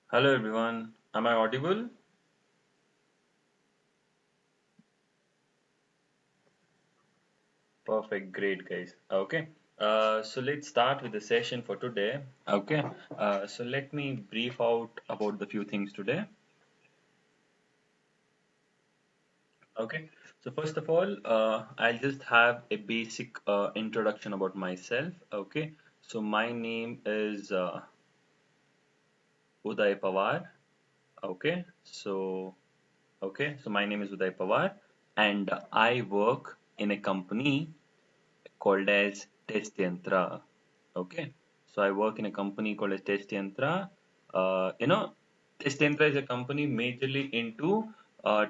Hello everyone, am I audible? Perfect, great guys. Okay, so let's start with the session for today. Okay, so let me brief out about the few things today. Okay, so first of all, I'll just have a basic introduction about myself. Okay, so my name is Uday Pawar. Okay, so my name is Uday Pawar, and I work in a company called as Test Yantra. Okay, so I work in a company called as Test Yantra. Test Yantra is a company majorly into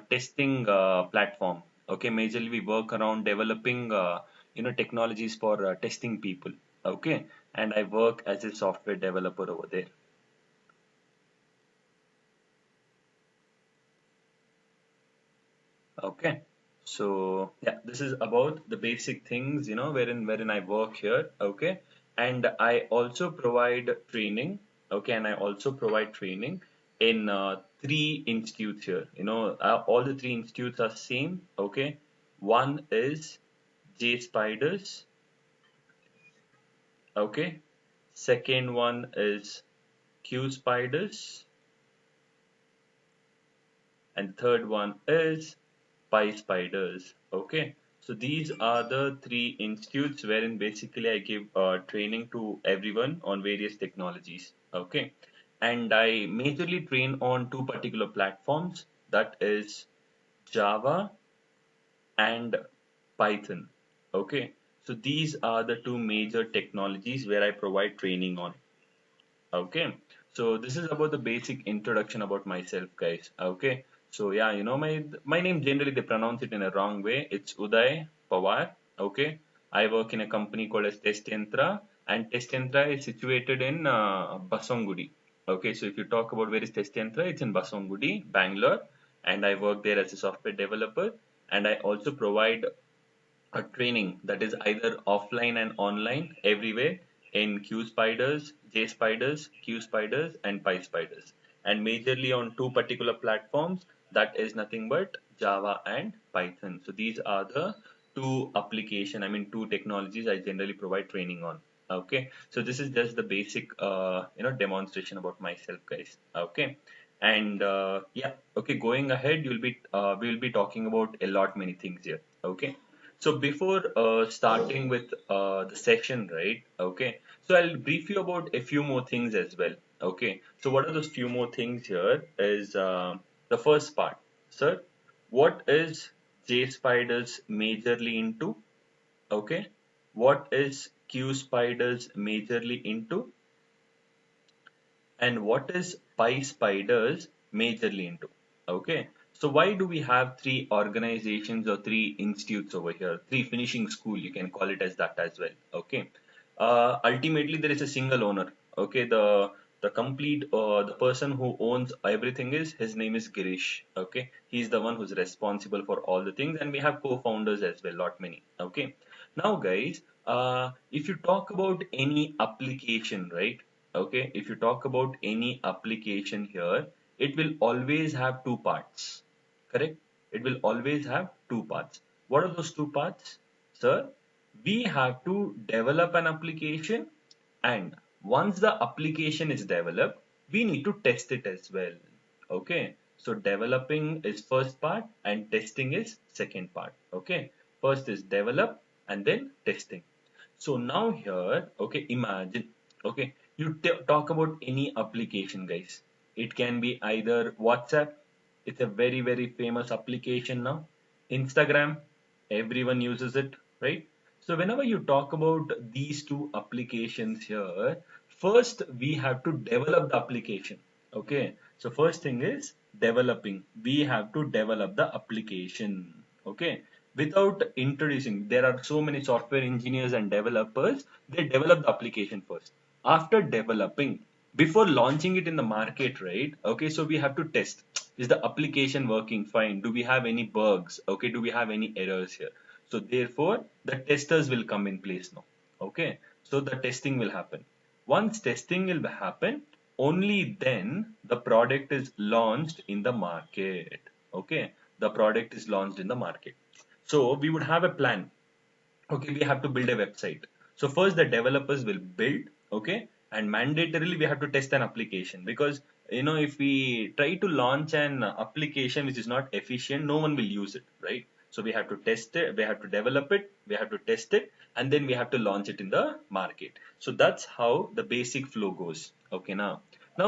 testing platform. Okay, majorly we work around developing technologies for testing people. Okay, and I work as a software developer over there. Okay, so yeah, this is about the basic things, wherein I work here. Okay, and I also provide training. Okay, and I also provide training in three institutes here. All the three institutes are same. Okay, one is J Spiders. Okay, second one is Q Spiders, and third one is Pi Spiders. Okay, so these are the three institutes wherein basically I give training to everyone on various technologies. Okay, and I majorly train on two particular platforms, that is Java and Python. Okay, so these are the two major technologies where I provide training on. Okay, so this is about the basic introduction about myself, guys. Okay, so yeah, my name generally they pronounce it in a wrong way. It's Uday Pawar. Okay, I work in a company called as Testentra, and Testentra is situated in Basongudi. Okay, so if you talk about where is Testentra, it's in Basongudi, Bangalore, and I work there as a software developer, and I also provide a training that is either offline and online everywhere in Q spiders, J spiders, Q spiders, and Pi spiders, and majorly on two particular platforms, that is nothing but Java and Python. So these are the two technologies I generally provide training on. Okay, so this is just the basic demonstration about myself, guys. Okay, and yeah, okay, going ahead, we'll be talking about a lot many things here. Okay, so before starting with the section, right? Okay, so I'll brief you about a few more things as well. Okay, so what are those few more things here is the first part, sir. What is J spiders majorly into? Okay, what is Q spiders majorly into? And what is Pi spiders majorly into? Okay, so why do we have three organizations or three institutes over here? Three finishing school, you can call it as that as well. Okay, ultimately there is a single owner. Okay, the person who owns everything is his name is Girish. Okay, he's the one who's responsible for all the things, and we have co-founders as well, lot many. Okay, now guys, if you talk about any application, right? Okay, if you talk about any application here, it will always have two parts. Correct? It will always have two parts. What are those two parts? Sir, we have to develop an application, and once the application is developed, we need to test it as well. Okay, so developing is first part and testing is second part. Okay, first is develop and then testing. So now here, okay, imagine, okay, you talk about any application, guys. It can be either WhatsApp, it's a very, very famous application now. Instagram, everyone uses it, right? So whenever you talk about these two applications here, first we have to develop the application. Okay, so first thing is developing. We have to develop the application. Okay, without introducing, there are so many software engineers and developers, they develop the application first. After developing, before launching it in the market, right? Okay, so we have to test, is the application working fine? Do we have any bugs? Okay, do we have any errors here? So therefore the testers will come in place now. Okay, so the testing will happen. Once testing will happen, only then the product is launched in the market. Okay, the product is launched in the market. So we would have a plan. Okay, we have to build a website. So first the developers will build, okay, and mandatorily we have to test an application, because if we try to launch an application which is not efficient, no one will use it, right? So we have to test it, we have to develop it, we have to test it, and then we have to launch it in the market. So that's how the basic flow goes. Okay, now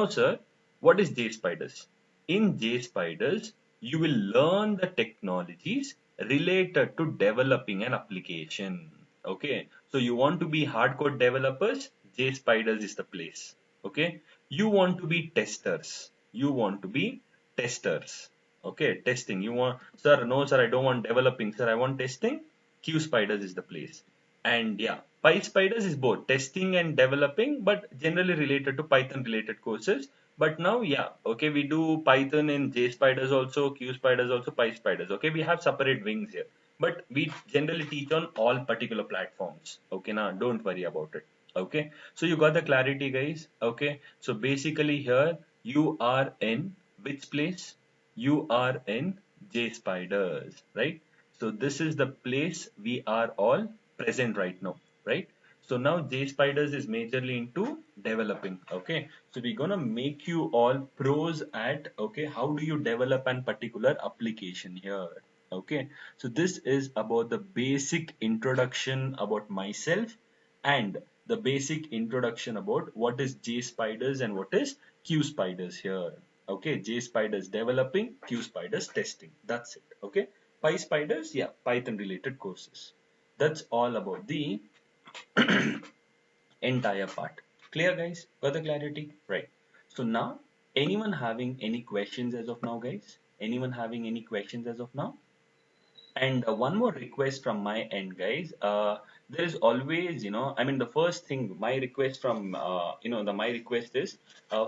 sir, what is JSpiders? In JSpiders, you will learn the technologies related to developing an application. Okay, so you want to be hardcore developers, JSpiders is the place. Okay, you want to be testers. You want to be testers. Okay, testing. You want, sir, no, sir, I don't want developing, sir, I want testing. QSpiders is the place. And yeah, PySpiders is both testing and developing, but generally related to Python related courses. But now, yeah, okay, we do Python in JSpiders also, QSpiders also, PySpiders. Okay, we have separate wings here, but we generally teach on all particular platforms. Okay, now don't worry about it. Okay, so you got the clarity, guys. Okay, so basically here you are in which place? You are in JSpiders, right? So this is the place we are all present right now, right? So now JSpiders is majorly into developing. Okay, so we're gonna make you all pros at, okay, how do you develop an particular application here. Okay, so this is about the basic introduction about myself, and the basic introduction about what is JSpiders and what is QSpiders here. Okay, JSpiders developing, QSpiders testing. That's it. Okay, PySpiders, yeah, Python related courses. That's all about the entire part. Clear, guys? Got the clarity? Right. So now, anyone having any questions as of now, guys? Anyone having any questions as of now? And one more request from my end, guys. There is always, I mean, the first thing, my request from, my request is,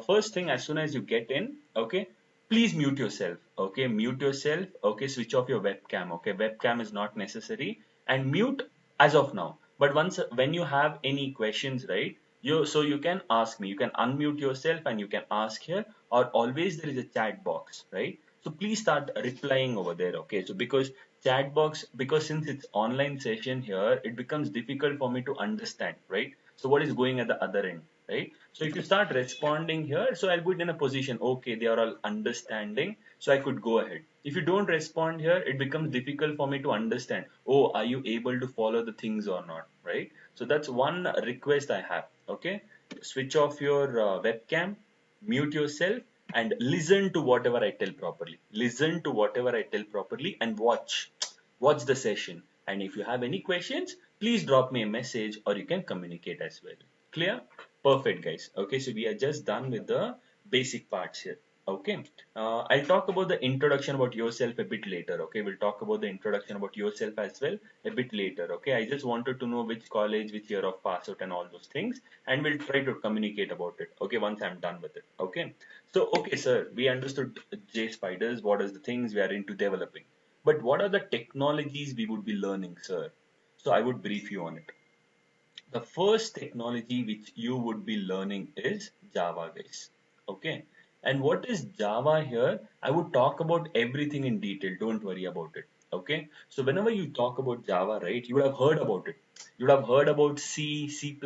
first thing, as soon as you get in, okay, please mute yourself. Okay, mute yourself. Okay, switch off your webcam. Okay, webcam is not necessary, and mute as of now. But once, when you have any questions, right? You can ask me. You can unmute yourself and you can ask here, or always there is a chat box, right? So please start replying over there. Okay, so because chat box, because since it's online session here, it becomes difficult for me to understand, right? So what is going at the other end, right? So if you start responding here, so I'll put in a position, okay, they are all understanding, so I could go ahead. If you don't respond here, it becomes difficult for me to understand, oh, are you able to follow the things or not, right? So that's one request I have. Okay, switch off your webcam, mute yourself, and listen to whatever I tell properly. Listen to whatever I tell properly and watch the session. And if you have any questions, please drop me a message or you can communicate as well. Clear? Perfect, guys. Okay, so we are just done with the basic parts here. Okay, I'll talk about the introduction about yourself a bit later. Okay, we'll talk about the introduction about yourself as well a bit later. Okay, I just wanted to know which college, which year of pass out and all those things, and we'll try to communicate about it. Okay, once I'm done with it. Okay, so okay, sir, we understood JSpiders. What is the things we are into developing, but what are the technologies we would be learning, sir? So I would brief you on it. The first technology which you would be learning is Java, guys. Okay. And what is Java here? I would talk about everything in detail. Don't worry about it. Okay. So whenever you talk about Java, right, you would have heard about it. You would have heard about C, C++,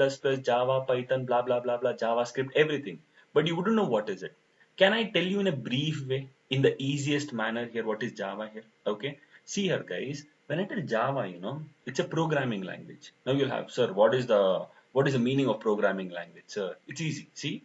Java, Python, blah, blah, blah, blah, JavaScript, everything. But you wouldn't know what is it. Can I tell you in a brief way, in the easiest manner here, what is Java here? Okay. See here, guys. When I tell Java, it's a programming language. Now you'll have, sir, what is the meaning of programming language, sir? It's easy. See,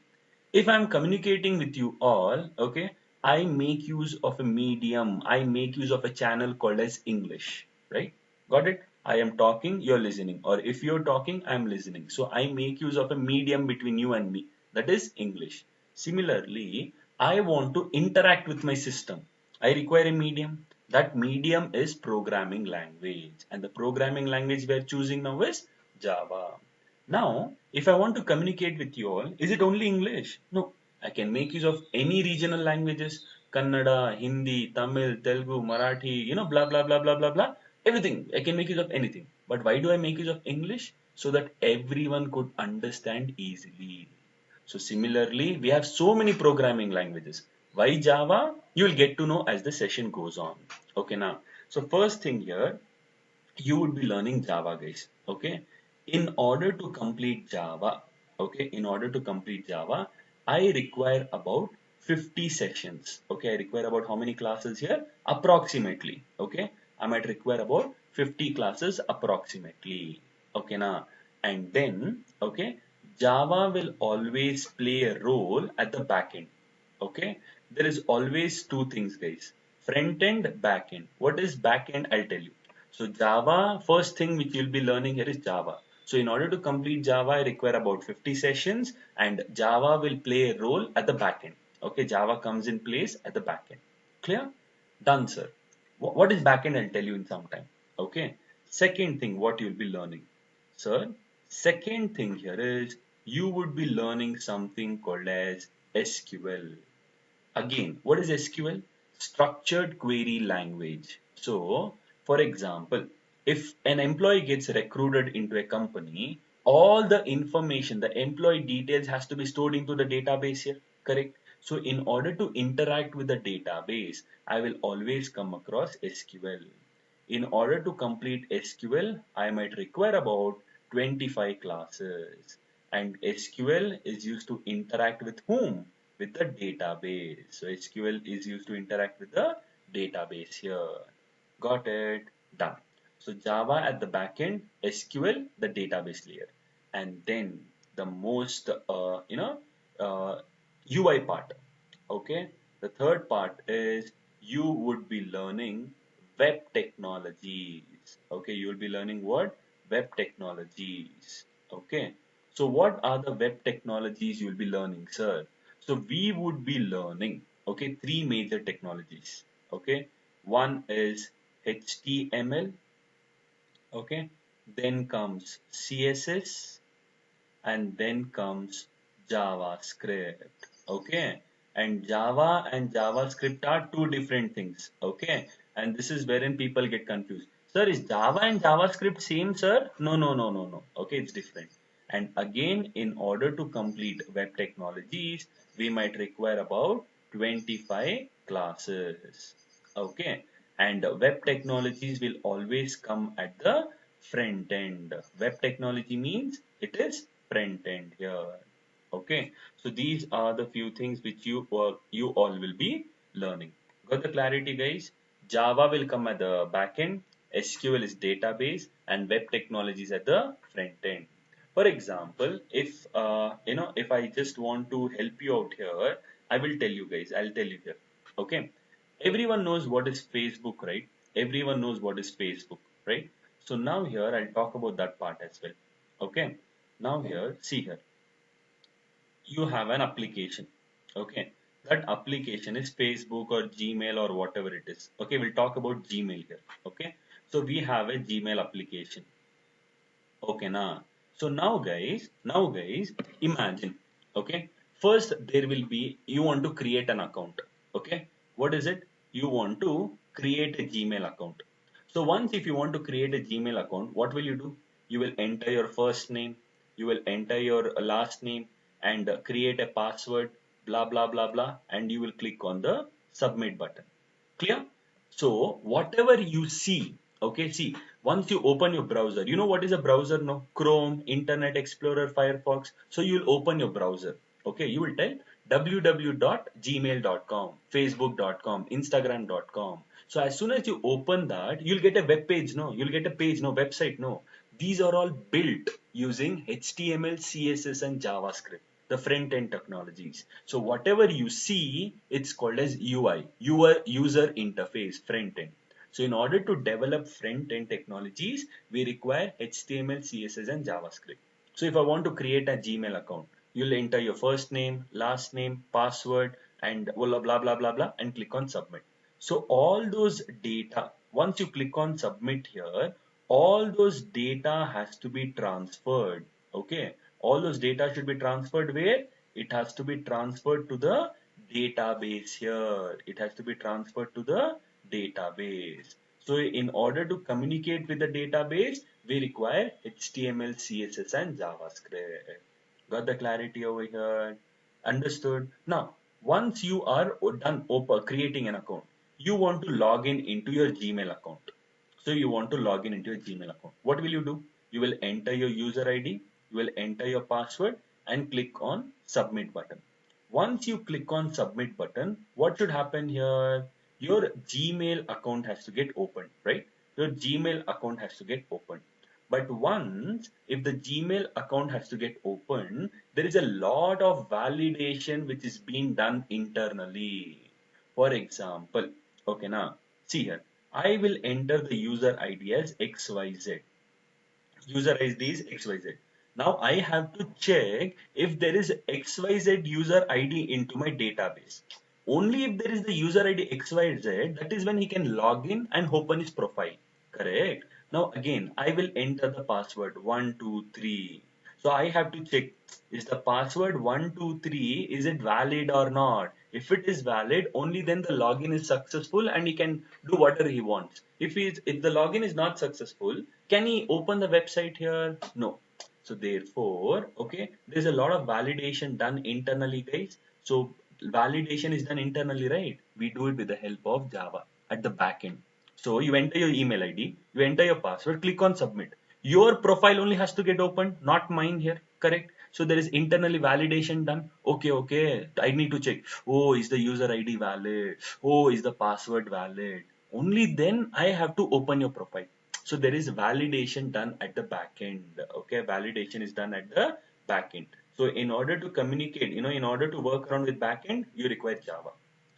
if I'm communicating with you all, okay, I make use of a medium. I make use of a channel called as English, right? Got it? I am talking, you're listening, or if you're talking, I'm listening. So I make use of a medium between you and me. That is English. Similarly, I want to interact with my system. I require a medium. That medium is programming language, and the programming language we are choosing now is Java. Now, if I want to communicate with you all, is it only English? No, I can make use of any regional languages, Kannada, Hindi, Tamil, Telugu, Marathi, blah, blah, blah, blah, blah, blah. Everything. I can make use of anything. But why do I make use of English? So that everyone could understand easily. So similarly, we have so many programming languages. Why Java? You will get to know as the session goes on. Okay, now. So first thing here, you would be learning Java, guys. Okay. In order to complete Java, okay, in order to complete Java, I require about 50 sessions. Okay, I require about how many classes here? Approximately. Okay, I might require about 50 classes approximately. Okay, now, and then, okay, Java will always play a role at the back end. Okay, there is always two things, guys: front end, back end. What is back end? I'll tell you. So Java, first thing which you'll be learning here is Java. So in order to complete Java, I require about 50 sessions, and Java will play a role at the back end. Okay, Java comes in place at the back end. Clear? Done, sir. What is back end? I'll tell you in some time. Okay. Second thing, what you'll be learning, sir. Second thing here is you would be learning something called as SQL. Again, what is SQL? Structured query language. So, for example, if an employee gets recruited into a company, all the information, the employee details has to be stored into the database here, correct? So, in order to interact with the database, I will always come across SQL. In order to complete SQL, I might require about 25 classes. And SQL is used to interact with whom? With the database. So SQL is used to interact with the database here. Got it? Done. So Java at the backend, SQL the database layer, and then the most UI part. Okay. The third part is you would be learning web technologies. Okay, you will be learning what? Web technologies. Okay. So what are the web technologies you will be learning, sir? So we would be learning, okay, three major technologies. Okay. One is HTML. Okay. Then comes CSS, and then comes JavaScript. Okay, and Java and JavaScript are two different things. Okay, and this is wherein people get confused. Sir, is Java and JavaScript same, sir? No, no, no, no, no. Okay, it's different. And again, in order to complete web technologies, we might require about 25 classes. Okay, and web technologies will always come at the front end. Web technology means it is front end here. Okay, so these are the few things which you all will be learning. Got the clarity, guys? Java will come at the back end, SQL is database, and web technologies at the front end. For example, if I just want to help you out here, I will tell you, guys. I'll tell you here. Okay, everyone knows what is Facebook, right? Everyone knows what is Facebook, right? So now here I'll talk about that part as well. Okay, now here, see here, you have an application. Okay, that application is Facebook or Gmail or whatever it is. Okay, we'll talk about Gmail here. Okay, so we have a Gmail application. Okay, now, so now guys, imagine. Okay, first there will be, you want to create an account. Okay, what is it? You want to create a Gmail account. So once if you want to create a Gmail account, what will you do? You will enter your first name, you will enter your last name, and create a password, blah blah blah blah, and you will click on the submit button. Clear? So whatever you see, okay, see, once you open your browser, you know what is a browser? No, Chrome, Internet Explorer, Firefox. So you will open your browser. Okay, you will tell www.gmail.com, facebook.com, instagram.com. So as soon as you open that, you'll get a web page, no, you'll get a page, no, website, no. These are all built using HTML, CSS, and JavaScript, the front end technologies. So whatever you see, it's called as UI, your user interface, front end. So in order to develop front end technologies, we require HTML, CSS, and JavaScript. So if I want to create a Gmail account, you'll enter your first name, last name, password, and blah blah blah blah blah, and click on submit. So all those data, once you click on submit here, all those data has to be transferred. Okay, all those data should be transferred where? It has to be transferred to the database here. It has to be transferred to the database. So in order to communicate with the database, we require HTML, CSS, and JavaScript. Got the clarity over here? Understood? Now, once you are done creating an account, you want to log in into your Gmail account. So you want to log in into your Gmail account. What will you do? You will enter your user ID, you will enter your password and click on submit button. Once you click on submit button, what should happen here? Your Gmail account has to get opened, right? Your Gmail account has to get opened. But once, if the Gmail account has to get opened, there is a lot of validation which is being done internally. For example, okay, now see here, I will enter the user ID as XYZ. User ID is XYZ. Now I have to check if there is XYZ user ID into my database. Only if there is the user ID XYZ, that is when he can log in and open his profile. Correct. Now again, I will enter the password 123. So I have to check, is the password 123, is it valid or not? If it is valid, only then the login is successful and he can do whatever he wants. If the login is not successful, can he open the website here? No. So therefore, okay, there's a lot of validation done internally, guys. So validation is done internally, right? We do it with the help of Java at the back end. So you enter your email ID, you enter your password, click on submit. Your profile only has to get opened, not mine here, correct? So there is internally validation done. Okay, okay, I need to check. Oh, is the user ID valid? Oh, is the password valid? Only then I have to open your profile. So there is validation done at the back end. Okay, validation is done at the back end. So in order to communicate, in order to work around with backend, you require Java,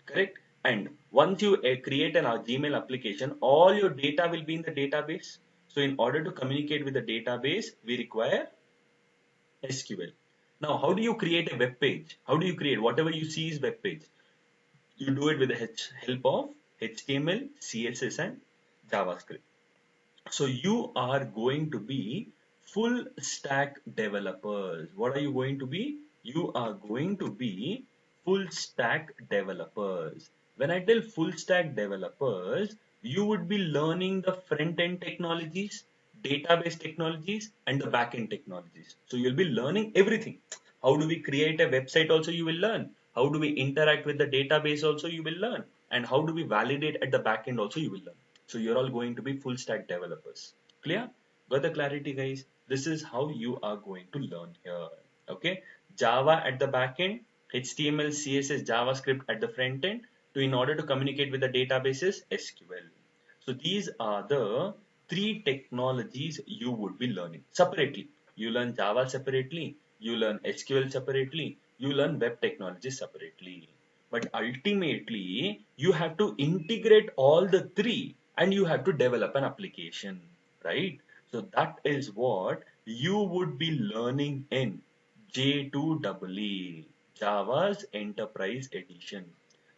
correct? And once you create an Gmail application, all your data will be in the database. So in order to communicate with the database, we require SQL. Now, how do you create a web page? How do you create whatever you see is web page? You do it with the help of HTML, CSS, and JavaScript. So you are going to be full stack developers. What are you going to be? You are going to be full stack developers. When I tell full stack developers, you would be learning the front end technologies, database technologies, and the back end technologies. So you'll be learning everything. How do we create a website also you will learn. How do we interact with the database also you will learn. And how do we validate at the back end also you will learn. So you're all going to be full stack developers. Clear? Got the clarity, guys? This is how you are going to learn here. Okay? Java at the back end, HTML, CSS, JavaScript at the front end. In order to communicate with the databases, SQL. So these are the three technologies you would be learning separately. You learn Java separately, you learn SQL separately, you learn web technology separately. But ultimately, you have to integrate all the three and you have to develop an application, right? So that is what you would be learning in J2EE, Java's Enterprise Edition.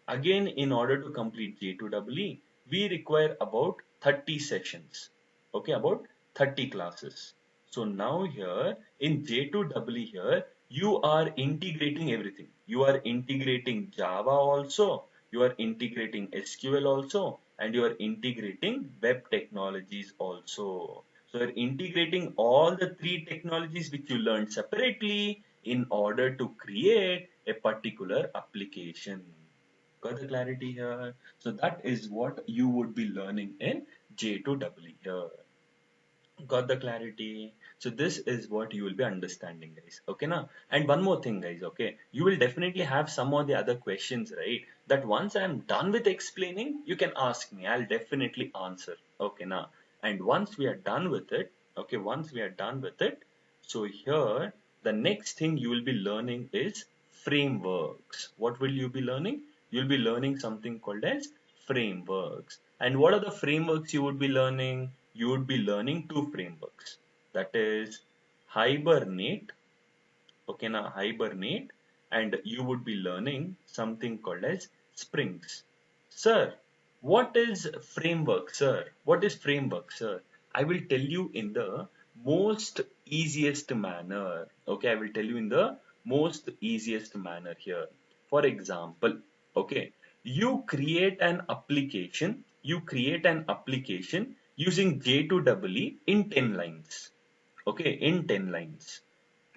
Again, in order to complete J2EE, we require about 30 sessions. Okay, about 30 classes. So now here in J2EE here, you are integrating everything. You are integrating Java also, you are integrating SQL also, and you are integrating web technologies also. So you're integrating all the three technologies which you learned separately in order to create a particular application. Got the clarity here? So that is what you would be learning in J2EE here. Got the clarity? So this is what you will be understanding, guys. Okay, now. And one more thing, guys. Okay, you will definitely have some of the other questions, right? That once I'm done with explaining, you can ask me. I'll definitely answer. Okay, now. And once we are done with it, okay, once we are done with it, so here the next thing you will be learning is frameworks. What will you be learning? You'll be learning something called as frameworks. And what are the frameworks you would be learning? You would be learning two frameworks. That is Hibernate, okay, now Hibernate, and you would be learning something called as Springs. Sir, what is framework, sir? What is framework, sir? I will tell you in the most easiest manner. Okay, I will tell you in the most easiest manner here. For example, okay, you create an application using J2EE in 10 lines. Okay, in 10 lines.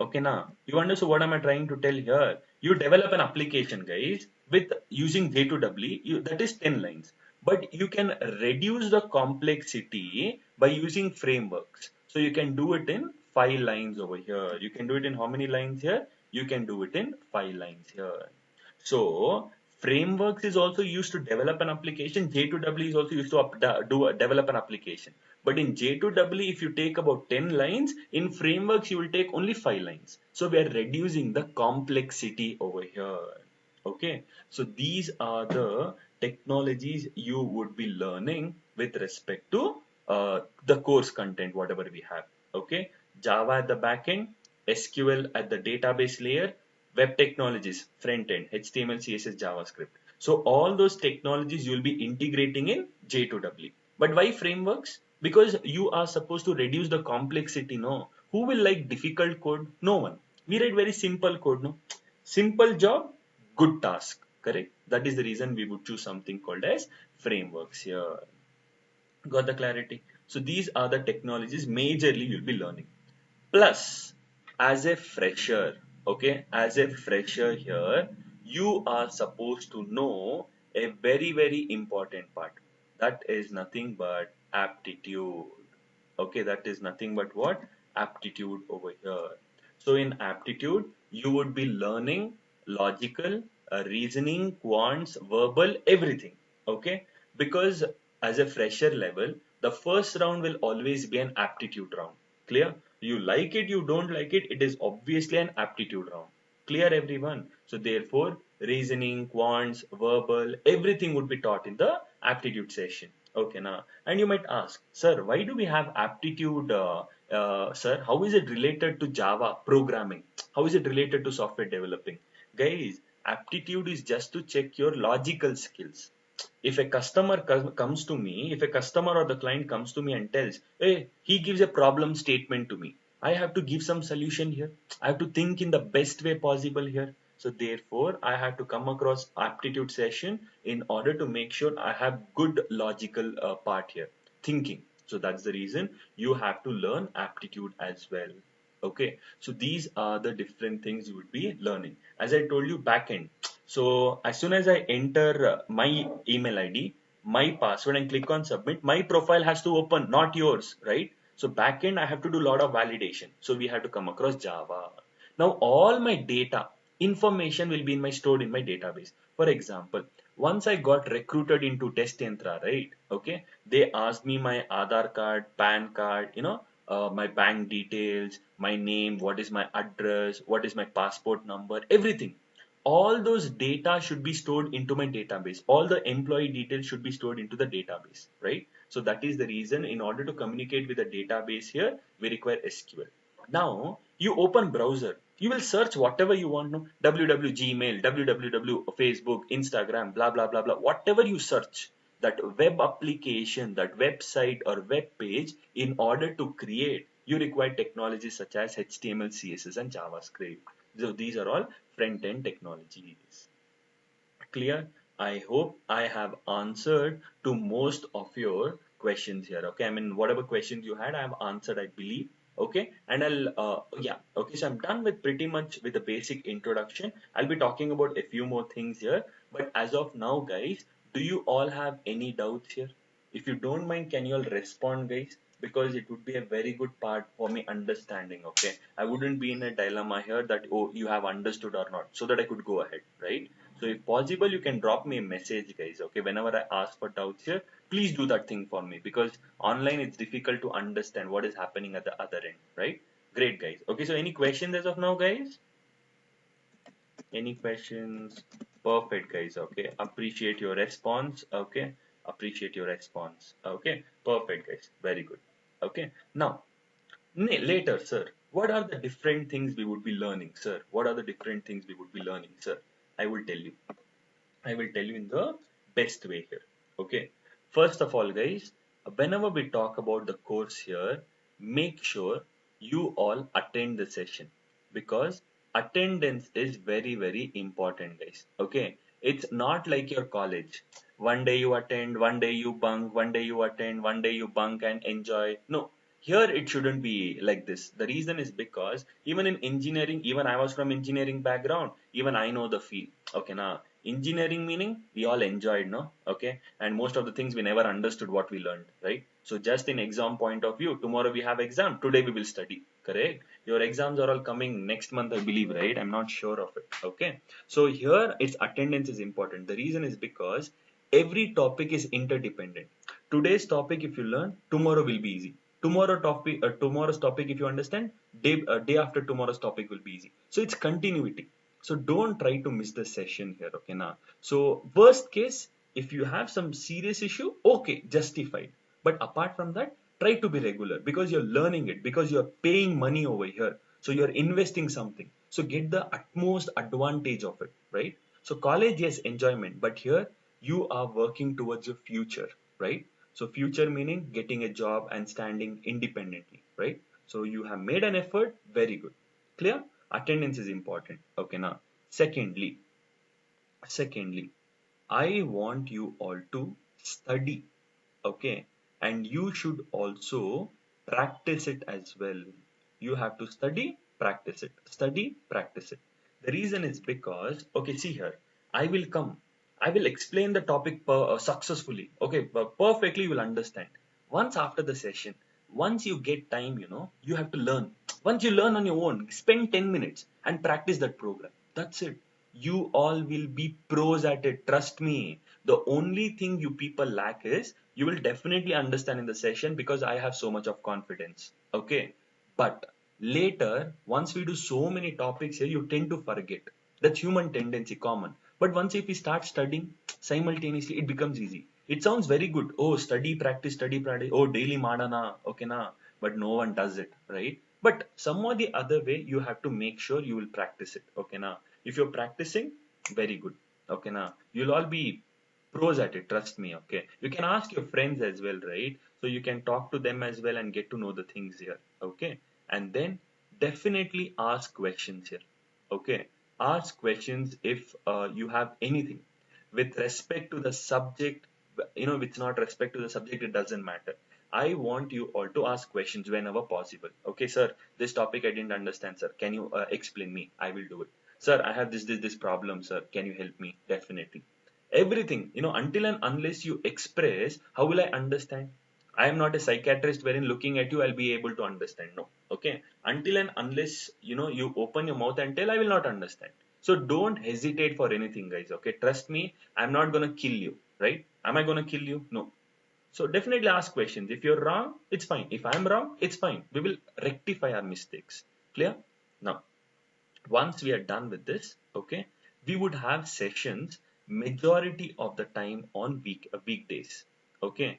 Okay, now you understand what am I trying to tell here? You develop an application, guys, with using J2W, that is 10 lines. But you can reduce the complexity by using frameworks. So you can do it in 5 lines over here. You can do it in how many lines here? You can do it in 5 lines here. So frameworks is also used to develop an application. J2W is also used to develop an application. But in J2W, if you take about 10 lines, in frameworks, you will take only 5 lines. So we are reducing the complexity over here. Okay. So these are the technologies you would be learning with respect to the course content, whatever we have. Okay. Java at the backend, SQL at the database layer, web technologies, front end, HTML, CSS, JavaScript. So all those technologies you'll be integrating in J2W. But why frameworks? Because you are supposed to reduce the complexity, no? Who will like difficult code? No one. We write very simple code, no? Simple job, good task, correct? That is the reason we would choose something called as frameworks here. Got the clarity? So these are the technologies majorly you'll be learning. Plus, as a fresher, okay, as a fresher here, you are supposed to know a very, very important part. That is nothing but aptitude. Okay, that is nothing but what? Aptitude over here. So in aptitude, you would be learning logical, reasoning, quants, verbal, everything. Okay, because as a fresher level, the first round will always be an aptitude round. Clear? You like it, you don't like it, it is obviously an aptitude round. Clear, everyone? So therefore, reasoning, quants, verbal, everything would be taught in the aptitude session. Okay, now, and you might ask, sir, why do we have aptitude, sir? How is it related to Java programming? How is it related to software developing? Guys, aptitude is just to check your logical skills. If a customer comes to me, if a customer or the client comes to me and tells, hey, he gives a problem statement to me, I have to give some solution here. I have to think in the best way possible here. So therefore, I have to come across aptitude session in order to make sure I have good logical part here, thinking. So that's the reason you have to learn aptitude as well. Okay, so these are the different things you would be learning. As I told you, backend. So as soon as I enter my email ID, my password and click on submit, my profile has to open, not yours, right? So backend, I have to do a lot of validation. So we have to come across Java. Now all my data, information will be in my stored in my database. For example, once I got recruited into Test Yantra, right? Okay, they asked me my Aadhaar card, PAN card, my bank details, my name, what is my address, what is my passport number, everything. All those data should be stored into my database. All the employee details should be stored into the database, right? So that is the reason in order to communicate with the database here, we require SQL. Now you open browser, you will search whatever you want, no? www Gmail, www Facebook, Instagram, blah blah blah blah. Whatever you search, that web application, that website or web page, in order to create, you require technologies such as HTML, CSS, and JavaScript. So these are all front-end technologies. Clear? I hope I have answered to most of your questions here. Okay, I mean, whatever questions you had, I have answered, I believe. Okay, and yeah, okay, so I'm done with pretty much with the basic introduction. I'll be talking about a few more things here, but as of now, guys, do you all have any doubts here? If you don't mind, can you all respond, guys? Because it would be a very good part for me understanding. Okay, I wouldn't be in a dilemma here that, oh, you have understood or not, so that I could go ahead, right? So if possible, you can drop me a message, guys. Okay, whenever I ask for doubts here, please do that thing for me, because online it's difficult to understand what is happening at the other end, right? Great, guys. Okay, so any questions as of now, guys? Any questions? Perfect, guys. Okay, appreciate your response. Okay, appreciate your response. Okay, perfect, guys. Very good. Okay, now later, sir, what are the different things we would be learning, sir? What are the different things we would be learning, sir? I will tell you. I will tell you in the best way here. Okay. First of all, guys, whenever we talk about the course here, make sure you all attend the session, because attendance is very, very important, guys. Okay. It's not like your college. One day you attend, one day you bunk, one day you attend, one day you bunk and enjoy. No. Here it shouldn't be like this. The reason is because even in engineering, even I was from engineering background, even I know the feel. Okay, now engineering meaning we all enjoyed, no? Okay, and most of the things we never understood what we learned, right? So just in exam point of view, tomorrow we have exam, today we will study, correct? Your exams are all coming next month, I believe, right? I'm not sure of it. Okay, so here its attendance is important. The reason is because every topic is interdependent. Today's topic, if you learn, tomorrow will be easy. Tomorrow's topic, if you understand, day after tomorrow's topic will be easy. So it's continuity. So don't try to miss the session here, okay? Now, so worst case, if you have some serious issue, okay, justified. But apart from that, try to be regular because you're learning it, because you're paying money over here. So you're investing something. So get the utmost advantage of it, right? So college, yes, enjoyment, but here you are working towards your future, right? So future meaning getting a job and standing independently, right? So you have made an effort, very good. Clear? Attendance is important. Okay, now, secondly, secondly, I want you all to study, okay? And you should also practice it as well. You have to study, practice it. The reason is because, okay, see here, I will come, I will explain the topic successfully, okay, perfectly you will understand. Once after the session, once you get time, you have to learn. Once you learn on your own, spend 10 minutes and practice that program. That's it. You all will be pros at it. Trust me. The only thing you people lack is you will definitely understand in the session because I have so much of confidence. Okay. But later, once we do so many topics here, you tend to forget. That's human tendency, common. But once if we start studying simultaneously, it becomes easy. It sounds very good. Oh, study, practice, study, practice. Oh, daily madana. Okay, na. But no one does it, right? But some or the other way, you have to make sure you will practice it. Okay, na. If you're practicing, very good. Okay, now you'll all be pros at it. Trust me. Okay, you can ask your friends as well, right? So you can talk to them as well and get to know the things here. Okay, and then definitely ask questions here. Okay, ask questions if you have anything with respect to the subject. With not respect to the subject, it doesn't matter. I want you all to ask questions whenever possible. Okay, sir, this topic I didn't understand, sir. Can you explain me? I will do it. Sir, I have this problem, sir. Can you help me? Definitely. Everything, until and unless you express, how will I understand? I am not a psychiatrist wherein looking at you, I'll be able to understand. No. Okay. Until and unless, you open your mouth and tell, I will not understand. So don't hesitate for anything, guys. Okay. Trust me. I'm not going to kill you, right? Am I going to kill you? No. So definitely ask questions. If you're wrong, it's fine. If I'm wrong, it's fine. We will rectify our mistakes. Clear? Now, once we are done with this, okay, we would have sessions majority of the time on weekdays, okay,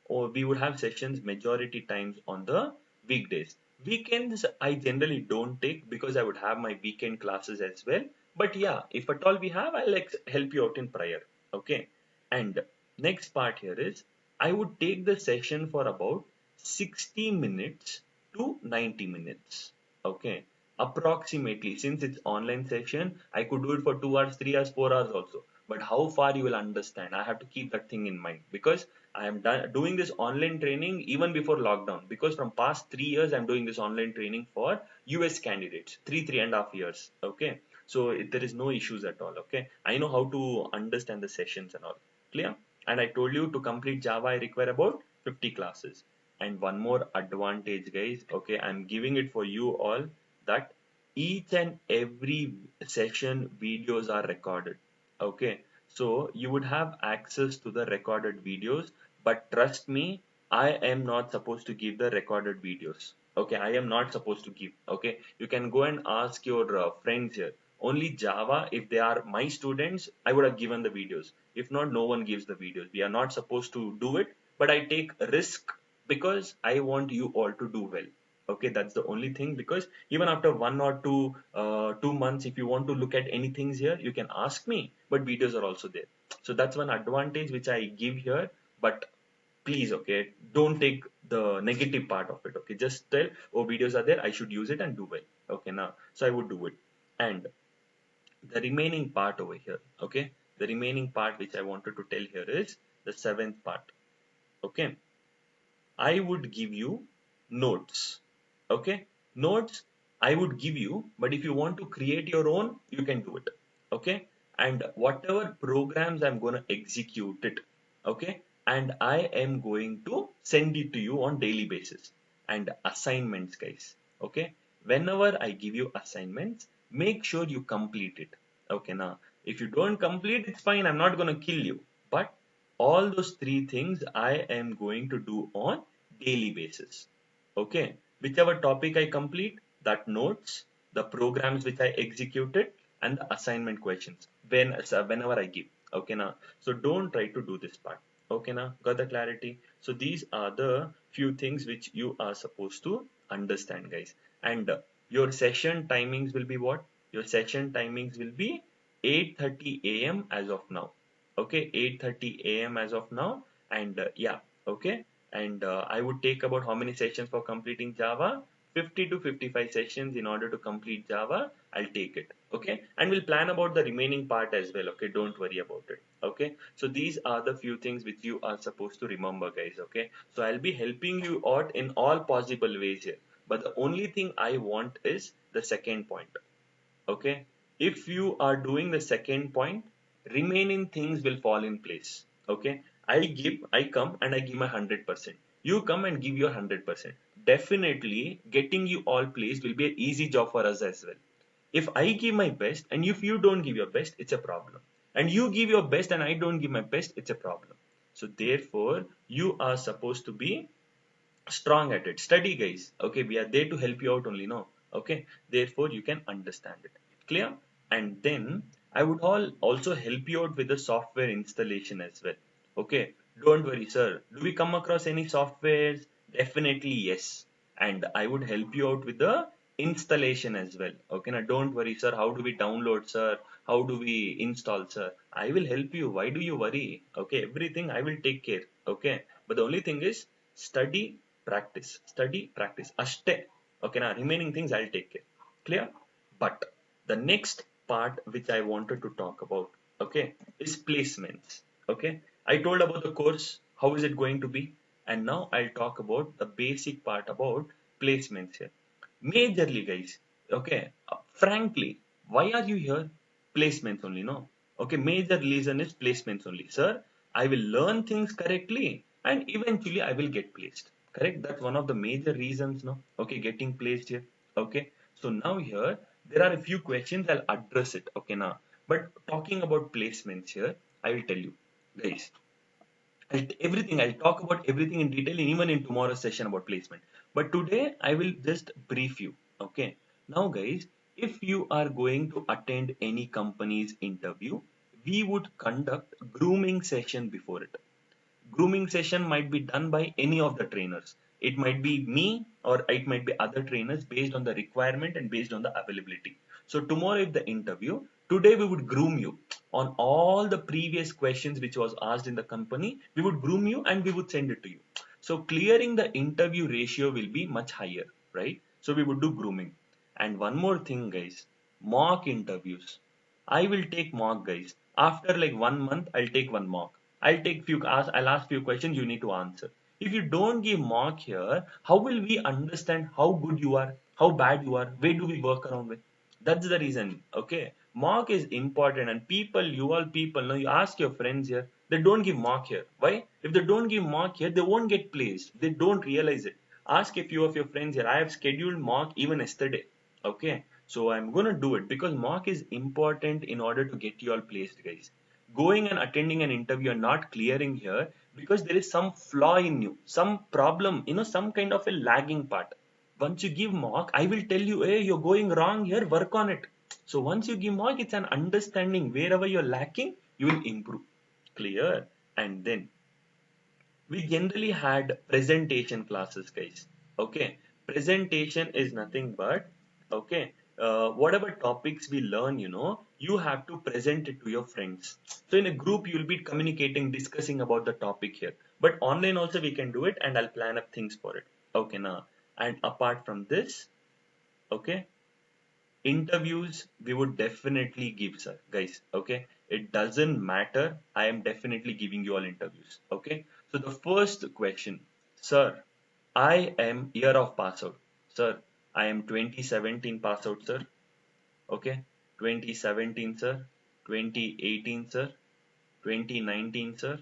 or we would have sessions majority times on the weekdays. Weekends I generally don't take because I would have my weekend classes as well. But yeah, if at all we have, I'll help you out in prior. Okay. And next part here is I would take the session for about 60 minutes to 90 minutes. Okay. Approximately, since it's online session, I could do it for 2 hours, 3 hours, 4 hours also. But how far you will understand, I have to keep that thing in mind because I am doing this online training even before lockdown because from past 3 years I'm doing this online training for US candidates, 3.5 years. Okay, so there is no issues at all. Okay, I know how to understand the sessions and all. Clear? And I told you to complete Java, I require about 50 classes. And one more advantage, guys. Okay, I'm giving it for you all that each and every session videos are recorded. Okay, so you would have access to the recorded videos, but trust me, I am not supposed to give the recorded videos. Okay, I am not supposed to give. Okay, you can go and ask your friends here. Only Java, if they are my students, I would have given the videos. If not, no one gives the videos. We are not supposed to do it, but I take risk because I want you all to do well. Okay, that's the only thing because even after 1 or 2 months, if you want to look at any things here, you can ask me, but videos are also there. So that's one advantage which I give here. But please, okay, don't take the negative part of it. Okay, just tell, oh, videos are there, I should use it and do well. Okay, now, so I would do it. And the remaining part over here, okay, the remaining part which I wanted to tell here is the seventh part. Okay, I would give you notes. Okay, notes I would give you, but if you want to create your own, you can do it. Okay, and whatever programs I'm going to execute it. Okay, and I am going to send it to you on daily basis. And assignments, guys. Okay, whenever I give you assignments, make sure you complete it. Okay, now if you don't complete, it's fine. I'm not going to kill you, but all those three things I am going to do on daily basis. Okay, whichever topic I complete, that notes, the programs which I executed, and the assignment questions whenever I give. Okay, now so don't try to do this part. Okay, now got the clarity. So these are the few things which you are supposed to understand, guys. And your session timings will be what? Your session timings will be 8:30 a.m. as of now. Okay, 8:30 a.m. as of now. And yeah, okay, and I would take about how many sessions for completing Java? 50 to 55 sessions in order to complete Java. I'll take it. Okay. And we'll plan about the remaining part as well. Okay. Don't worry about it. Okay. So these are the few things which you are supposed to remember, guys. Okay. So I'll be helping you out in all possible ways here. But the only thing I want is the second point. Okay, if you are doing the second point, remaining things will fall in place. Okay, I come and I give my 100%. You come and give your 100%. Definitely getting you all placed will be an easy job for us as well. If I give my best and if you don't give your best, it's a problem. And you give your best and I don't give my best, it's a problem. So therefore you are supposed to be strong at it. Study, guys. Okay, we are there to help you out only, no? Okay, therefore you can understand it. Clear? And then I would also help you out with the software installation as well. Okay, don't worry, sir. Do we come across any softwares? Definitely yes. And I would help you out with the installation as well. Okay, now don't worry, sir. How do we download, sir? How do we install, sir? I will help you. Why do you worry? Okay, everything I will take care. Okay, but the only thing is study, practice, study, practice. Ashte. Okay, now remaining things I'll take care. Clear? But the next part which I wanted to talk about, okay, is placements. Okay, I told about the course, how is it going to be, and now I'll talk about the basic part about placements here. Majorly, guys, okay, frankly, why are you here? Placements only, no? Okay, major reason is placements only. Sir, I will learn things correctly and eventually I will get placed. Correct? That's one of the major reasons, no? Okay, getting placed here. Okay, so now here, there are a few questions, I'll address it. Okay, now, but talking about placements here, I will tell you, guys, I'll talk about everything in detail, even in tomorrow's session about placement. But today I will just brief you. Okay. Now, guys, if you are going to attend any company's interview, we would conduct grooming session before it. Grooming session might be done by any of the trainers. It might be me or it might be other trainers based on the requirement and based on the availability. So tomorrow if the interview, today we would groom you on all the previous questions which was asked in the company. We would groom you and we would send it to you. So clearing the interview ratio will be much higher, right? So we would do grooming. And one more thing, guys, mock interviews. I will take mock, guys. After like 1 month, I'll take one mock. I'll ask few questions you need to answer. If you don't give mock here, how will we understand how good you are, how bad you are, where do we work around with? That's the reason. Okay. Mock is important and you all people, now you ask your friends here, they don't give mock here. Why? If they don't give mock here, they won't get placed. They don't realize it. Ask a few of your friends here. I have scheduled mock even yesterday. Okay. So I'm going to do it because mock is important in order to get you all placed, guys. Going and attending an interview and not clearing here because there is some flaw in you, some problem, some kind of a lagging part. Once you give mock, I will tell you, hey, you're going wrong here, work on it. So once you give mock, it's an understanding. Wherever you're lacking, you will improve. Clear? And then we generally had presentation classes, guys. Okay, presentation is nothing but, okay, whatever topics we learn, you have to present it to your friends. So in a group you'll be communicating, discussing about the topic here, but online also we can do it and I'll plan up things for it. Okay, now, and apart from this, okay, interviews we would definitely give, sir, guys. Okay, it doesn't matter, I am definitely giving you all interviews. Okay, so the first question, sir, I am year of pass out. Sir, I am 2017 pass out, sir. Okay. 2017, sir. 2018, sir. 2019, sir.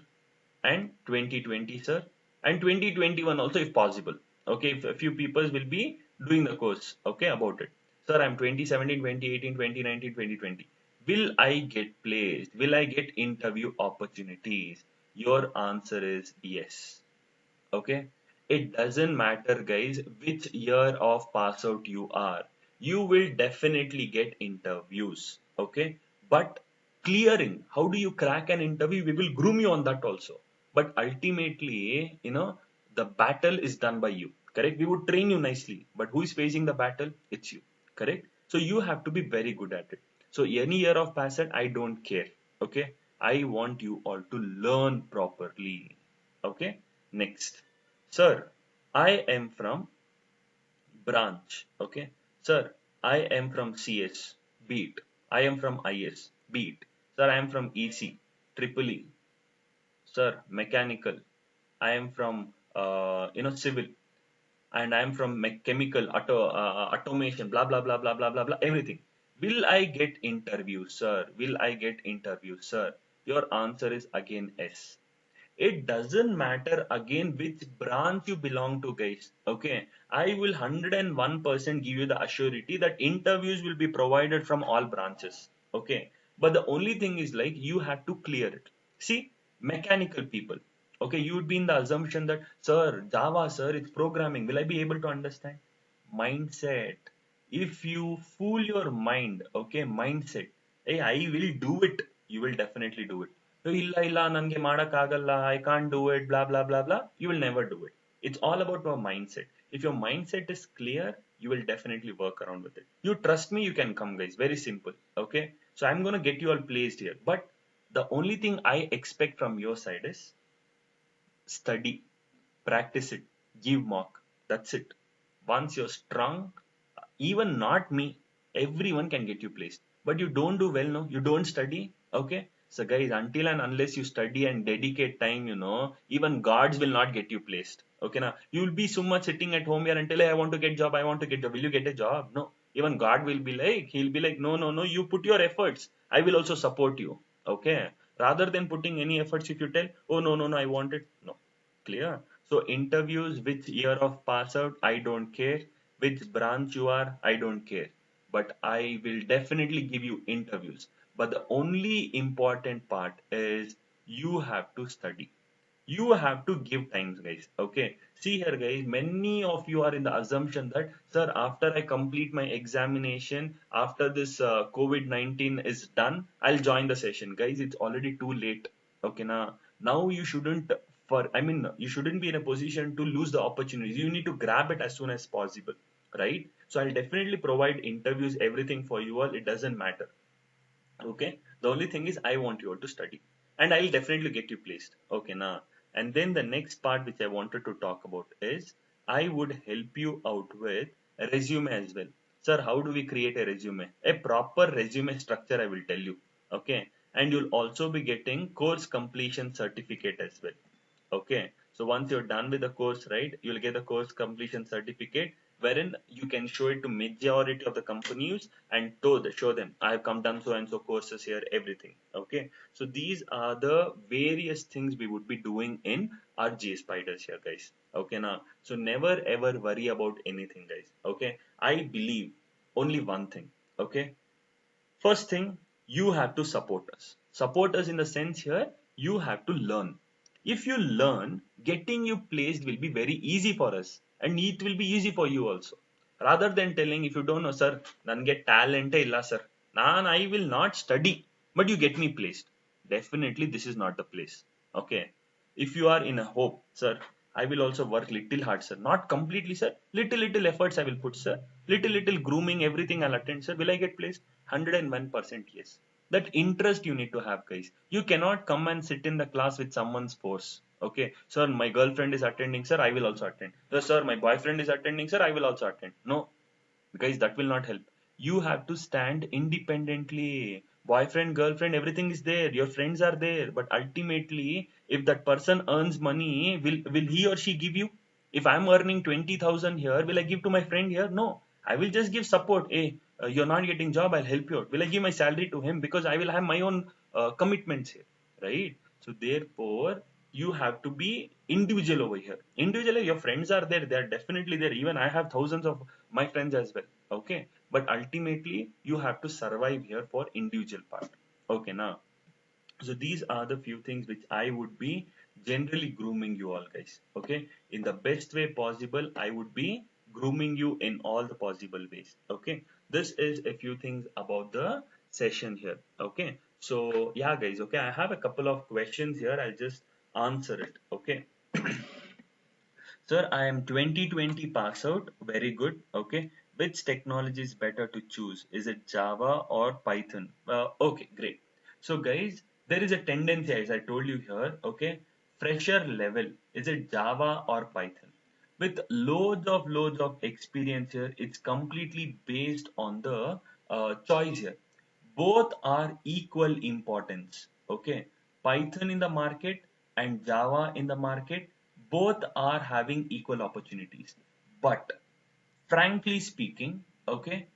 And 2020, sir. And 2021 also if possible. Okay. If a few people will be doing the course. Okay. About it. Sir, I'm 2017, 2018, 2019, 2020. Will I get placed? Will I get interview opportunities? Your answer is yes. Okay, it doesn't matter guys which year of pass out you are, you will definitely get interviews. Okay, but clearing, how do you crack an interview, we will groom you on that also, but ultimately the battle is done by you. Correct, we would train you nicely, but who is facing the battle? It's you. Correct, so you have to be very good at it. So any year of pass out, I don't care. Okay, I want you all to learn properly. Okay, next. Sir, I am from branch. Okay. Sir, I am from CS. Beat. I am from IS. Beat. Sir, I am from EC. Triple E. Sir, mechanical. I am from civil, and I am from chemical automation. Blah blah blah blah blah blah blah. Everything. Will I get interview, sir? Will I get interview, sir? Your answer is again S. It doesn't matter again which branch you belong to, guys. Okay, I will 101% give you the assurity that interviews will be provided from all branches. Okay, but the only thing is like you have to clear it. See, mechanical people. Okay, you would be in the assumption that, sir, Java, sir, it's programming. Will I be able to understand? Mindset. If you fool your mind, okay, mindset, hey, I will do it, you will definitely do it. ಇಲ್ಲ ಇಲ್ಲ ನನಗೆ ಮಾಡಕ್ಕಾಗಲ್ಲ, I can't do it, blah blah blah blah, you will never do it. It's all about your mindset. If your mindset is clear, you will definitely work around with it. You trust me, you can come guys, very simple. Okay, so I'm going to get you all placed here, but the only thing I expect from your side is study, practice it, give mock. That's it. Once you're strong, even not me, everyone can get you placed. But you don't do well, no? You don't study, okay? So guys, until and unless you study and dedicate time, even gods will not get you placed. Okay, now you will be so much sitting at home here and tell, hey, I want to get job, I want to get job. Will you get a job? No. Even God will be like, he'll be like, no, no, no, you put your efforts. I will also support you. Okay. Rather than putting any efforts, if you tell, oh, no, no, no, I want it. No. Clear? So interviews, which year of pass out, I don't care. Which branch you are, I don't care. But I will definitely give you interviews. But the only important part is you have to study. You have to give times, guys. Okay. See here, guys, many of you are in the assumption that, sir, after I complete my examination, after this COVID-19 is done, I'll join the session. Guys, it's already too late. Okay, now you shouldn't you shouldn't be in a position to lose the opportunities. You need to grab it as soon as possible, right? So I'll definitely provide interviews, everything for you all. It doesn't matter. Okay, the only thing is I want you all to study, and I'll definitely get you placed. Okay, now, and then the next part which I wanted to talk about is I would help you out with a resume as well. Sir, how do we create a resume? A proper resume structure, I will tell you. Okay, and you'll also be getting course completion certificate as well. Okay, so once you're done with the course, right, you'll get a course completion certificate wherein you can show it to majority of the companies and show them I have come done so and so courses here, everything. Okay, so these are the various things we would be doing in our J Spiders here, guys. Okay, now, so never ever worry about anything, guys. Okay, I believe only one thing. Okay, first thing, you have to support us. Support us in the sense here, you have to learn. If you learn, getting you placed will be very easy for us and it will be easy for you also. Rather than telling, if you don't know, sir, get talent illa sir. I will not study, but you get me placed. Definitely this is not the place. Okay. If you are in a hope, sir, I will also work little hard, sir. Not completely, sir. Little efforts I will put, sir. Little grooming, everything I'll attend, sir. Will I get placed? 101% yes. That interest you need to have, guys. You cannot come and sit in the class with someone's force. Okay, sir, my girlfriend is attending, sir, I will also attend. Sir, my boyfriend is attending, sir, I will also attend. No, guys, that will not help. You have to stand independently. Boyfriend, girlfriend, everything is there. Your friends are there. But ultimately, if that person earns money, will he or she give you? If I'm earning 20,000 here, will I give to my friend here? No, I will just give support. Hey, you're not getting job, I'll help you out. Will I give my salary to him? Because I will have my own commitments here, right? So therefore, you have to be individual over here. Individually, your friends are there. They're definitely there. Even I have thousands of my friends as well. Okay. But ultimately, you have to survive here for individual part. Okay. Now, so these are the few things which I would be generally grooming you all guys. Okay. In the best way possible, I would be grooming you in all the possible ways. Okay. This is a few things about the session here. Okay. So yeah, guys. Okay. I have a couple of questions here. I'll just answer it. Okay. Sir, I am 2020 pass out. Very good. Okay. Which technology is better to choose? Is it Java or Python? Okay, great. So, guys, there is a tendency, as I told you here, okay, fresher level. Is it Java or Python? With loads of experience here, it's completely based on the choice here. Both are equal importance. Okay, Python in the market and Java in the market, both are having equal opportunities. But frankly speaking, okay,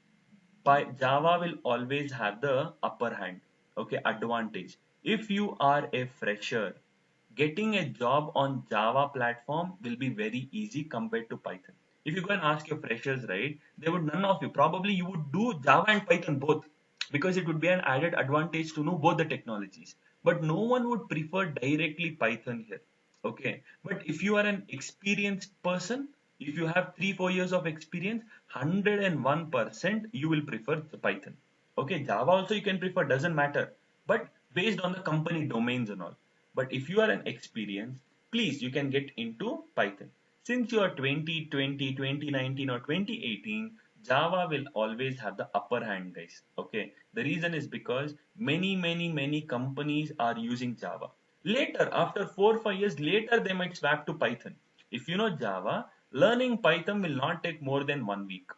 Java will always have the upper hand, okay, advantage. If you are a fresher, getting a job on Java platform will be very easy compared to Python. If you go and ask your freshers, right, they would none of you probably you would do Java and Python both because it would be an added advantage to know both the technologies. But no one would prefer directly Python here. Okay, but if you are an experienced person, if you have 3 4 years of experience, 101% you will prefer the Python. Okay, Java also you can prefer, doesn't matter, but based on the company domains and all. But if you are an experienced, please you can get into Python. Since you are 2020, 2019 or 2018, Java will always have the upper hand, guys. Okay, the reason is because many companies are using Java. Later, after 4 5 years later, they might swap to Python. If you know Java, learning Python will not take more than 1 week.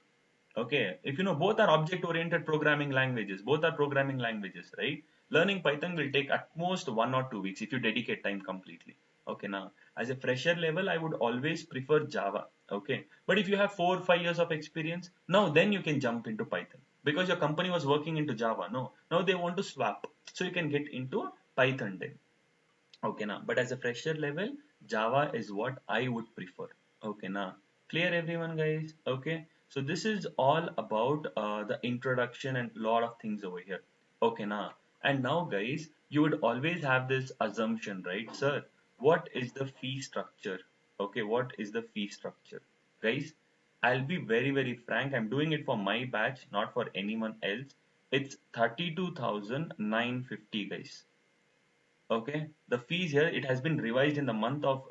Okay, if you know both are object oriented programming languages, both are programming languages, right? Learning Python will take at most 1 or 2 weeks if you dedicate time completely. Okay, now as a fresher level, I would always prefer Java. Okay, but if you have 4 5 years of experience, now then you can jump into Python because your company was working into Java. No, now they want to swap, so you can get into Python then. Okay, now, but as a fresher level, Java is what I would prefer. Okay, now, clear everyone, guys? Okay, so this is all about the introduction and lot of things over here. Okay, now, and now, guys, you would always have this assumption, right, sir? What is the fee structure? Okay, what is the fee structure? Guys, I'll be very frank. I'm doing it for my batch, not for anyone else. It's 32,950, guys. Okay, the fees here, it has been revised in the month of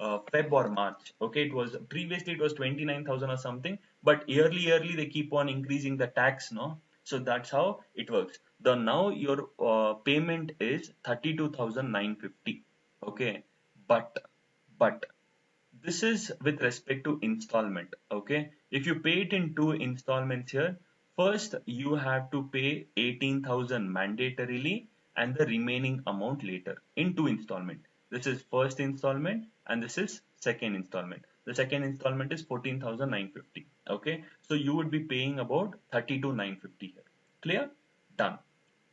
Feb or March. Okay, it was previously it was 29,000 or something, but yearly they keep on increasing the tax, no? So that's how it works. The now your payment is 32,950. Okay, but but this is with respect to installment. Okay, if you pay it in two installments here, first you have to pay 18,000 mandatorily and the remaining amount later in two installment. This is first installment and this is second installment. The second installment is 14,950. Okay, so you would be paying about 32,950 here. Clear? Done.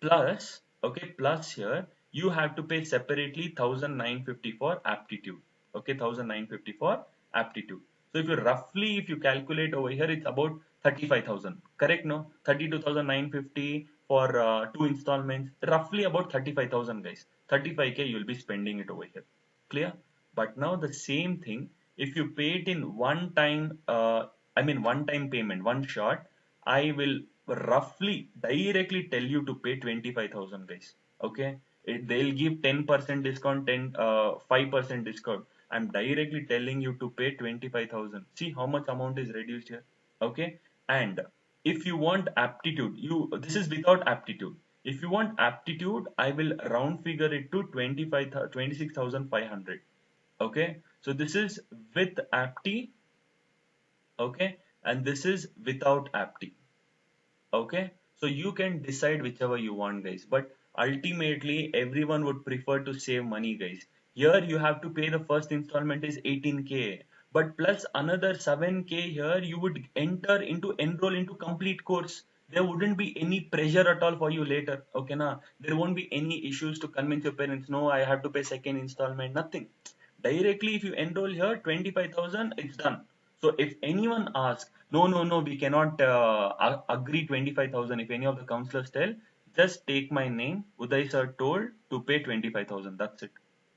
Plus, okay, plus here you have to pay separately 1,950 for aptitude. Okay, 1,950 for aptitude. So if you calculate over here, it's about 35,000. Correct? No, 32,950 for two installments. Roughly about 35,000, guys. 35K you'll be spending it over here. Clear? But now the same thing, if you pay it in one time, one time payment, one shot, I will roughly directly tell you to pay 25,000, guys. Okay, they'll give 10% discount, 5% discount. I'm directly telling you to pay 25,000. See how much amount is reduced here. Okay, and if you want aptitude, you this is without aptitude. If you want aptitude, I will round figure it to 26,500. Okay, so this is with apti. Okay, and this is without apti. Okay, so you can decide whichever you want, guys, but ultimately everyone would prefer to save money, guys. Here you have to pay the first installment is 18K, but plus another 7K here, you would enroll into complete course. There wouldn't be any pressure at all for you later. Okay, na? There won't be any issues to convince your parents. No, I have to pay second installment. Nothing. Directly, if you enroll here, 25,000, it's done. So if anyone asks, no, no, no, we cannot agree 25,000. If any of the counselors tell, just take my name. Uday sir told to pay 25,000. That's it.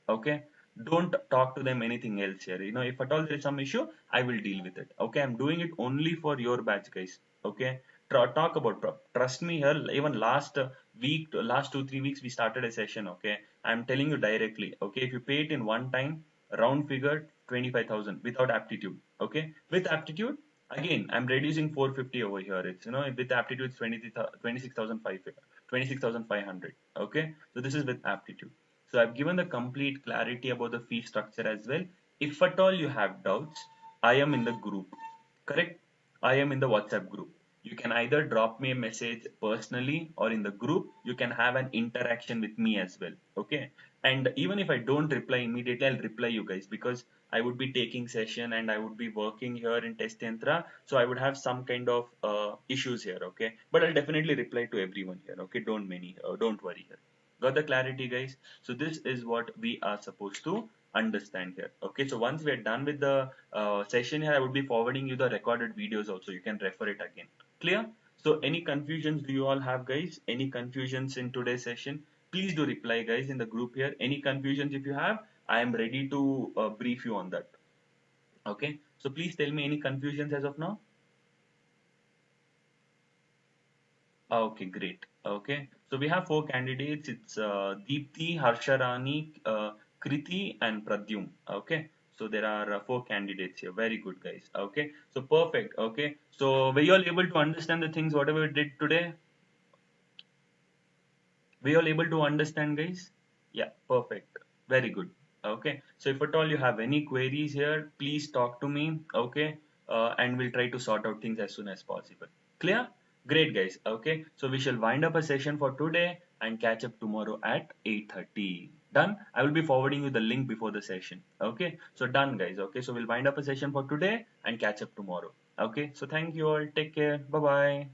Okay, don't talk to them anything else here. If at all there is some issue, I will deal with it. Okay, I'm doing it only for your batch, guys. Okay, talk about trust me here. Even last week, last 2 3 weeks, we started a session. Okay, I'm telling you directly. Okay, if you pay it in one time, round figure 25,000 without aptitude. Okay, with aptitude, again I'm reducing 450 over here. It's with aptitude it's 26,500. Okay, so this is with aptitude. So I've given the complete clarity about the fee structure as well. If at all you have doubts, I am in the group. Correct? I am in the WhatsApp group. You can either drop me a message personally or in the group. You can have an interaction with me as well. Okay. And even if I don't reply immediately, I'll reply you guys because I would be taking session and I would be working here in Test Yantra. So I would have some kind of issues here. Okay. But I'll definitely reply to everyone here. Okay. Don't worry here. Got the clarity, guys? So this is what we are supposed to understand here. Okay, so once we are done with the session here, I would be forwarding you the recorded videos also. You can refer it again. Clear? So any confusions do you all have, guys? Any confusions in today's session? Please do reply, guys, in the group here. Any confusions if you have, I am ready to brief you on that. Okay, so please tell me any confusions as of now. Okay, great. Okay, so we have four candidates. It's Deepthi, Harsharani, Kriti, and Pradyum. Okay, so there are four candidates here. Very good, guys. Okay, so perfect. Okay, so were you all able to understand the things whatever we did today? Were you all able to understand, guys? Yeah, perfect. Very good. Okay, so if at all you have any queries here, please talk to me. Okay, and we'll try to sort out things as soon as possible. Clear? Great, guys. Okay, so we shall wind up a session for today and catch up tomorrow at 8:30. Done? I will be forwarding you the link before the session. Okay, so done, guys. Okay, so we'll wind up a session for today and catch up tomorrow. Okay, so thank you all. Take care. Bye bye.